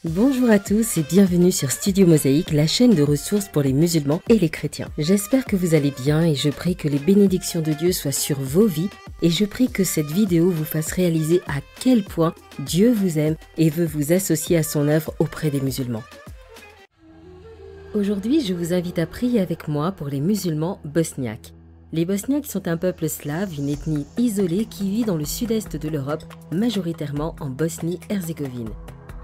Bonjour à tous et bienvenue sur Studio Mosaïque, la chaîne de ressources pour les musulmans et les chrétiens. J'espère que vous allez bien et je prie que les bénédictions de Dieu soient sur vos vies et je prie que cette vidéo vous fasse réaliser à quel point Dieu vous aime et veut vous associer à son œuvre auprès des musulmans. Aujourd'hui, je vous invite à prier avec moi pour les musulmans bosniaques. Les Bosniaques sont un peuple slave, une ethnie isolée qui vit dans le sud-est de l'Europe, majoritairement en Bosnie-Herzégovine.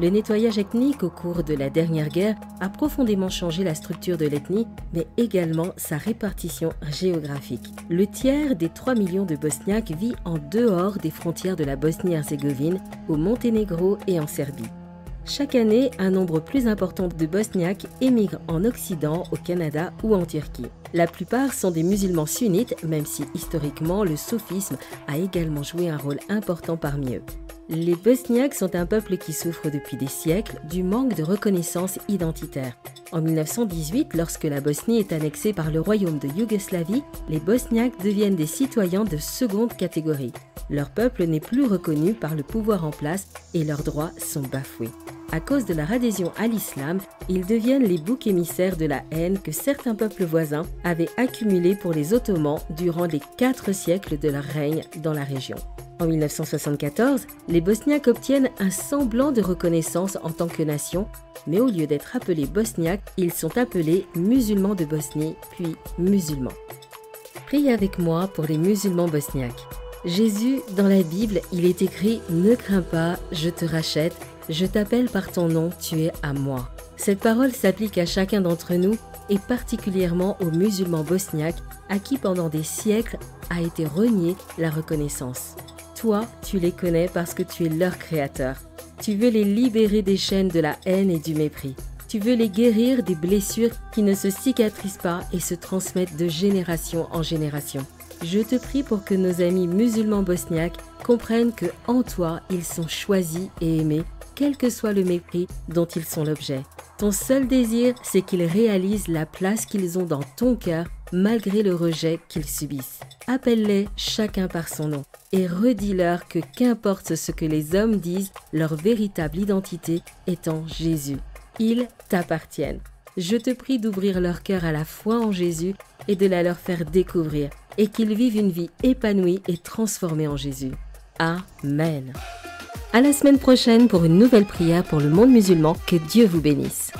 Le nettoyage ethnique au cours de la dernière guerre a profondément changé la structure de l'ethnie, mais également sa répartition géographique. Le tiers des 3 millions de Bosniaques vit en dehors des frontières de la Bosnie-Herzégovine, au Monténégro et en Serbie. Chaque année, un nombre plus important de Bosniaques émigrent en Occident, au Canada ou en Turquie. La plupart sont des musulmans sunnites, même si historiquement le soufisme a également joué un rôle important parmi eux. Les Bosniaques sont un peuple qui souffre depuis des siècles du manque de reconnaissance identitaire. En 1918, lorsque la Bosnie est annexée par le royaume de Yougoslavie, les Bosniaques deviennent des citoyens de seconde catégorie. Leur peuple n'est plus reconnu par le pouvoir en place et leurs droits sont bafoués. À cause de leur adhésion à l'islam, ils deviennent les boucs émissaires de la haine que certains peuples voisins avaient accumulée pour les Ottomans durant les 4 siècles de leur règne dans la région. En 1974, les Bosniaques obtiennent un semblant de reconnaissance en tant que nation, mais au lieu d'être appelés Bosniaques, ils sont appelés musulmans de Bosnie, puis musulmans. Priez avec moi pour les musulmans bosniaques. Jésus, dans la Bible, il est écrit « Ne crains pas, je te rachète, je t'appelle par ton nom, tu es à moi ». Cette parole s'applique à chacun d'entre nous et particulièrement aux musulmans bosniaques à qui pendant des siècles a été reniée la reconnaissance. Toi, tu les connais parce que tu es leur créateur. Tu veux les libérer des chaînes de la haine et du mépris. Tu veux les guérir des blessures qui ne se cicatrisent pas et se transmettent de génération en génération. Je te prie pour que nos amis musulmans bosniaques comprennent que en toi, ils sont choisis et aimés, quel que soit le mépris dont ils sont l'objet. Ton seul désir, c'est qu'ils réalisent la place qu'ils ont dans ton cœur malgré le rejet qu'ils subissent. Appelle-les chacun par son nom et redis-leur que qu'importe ce que les hommes disent, leur véritable identité est en Jésus. Ils t'appartiennent. Je te prie d'ouvrir leur cœur à la foi en Jésus et de la leur faire découvrir et qu'ils vivent une vie épanouie et transformée en Jésus. Amen. À la semaine prochaine pour une nouvelle prière pour le monde musulman. Que Dieu vous bénisse.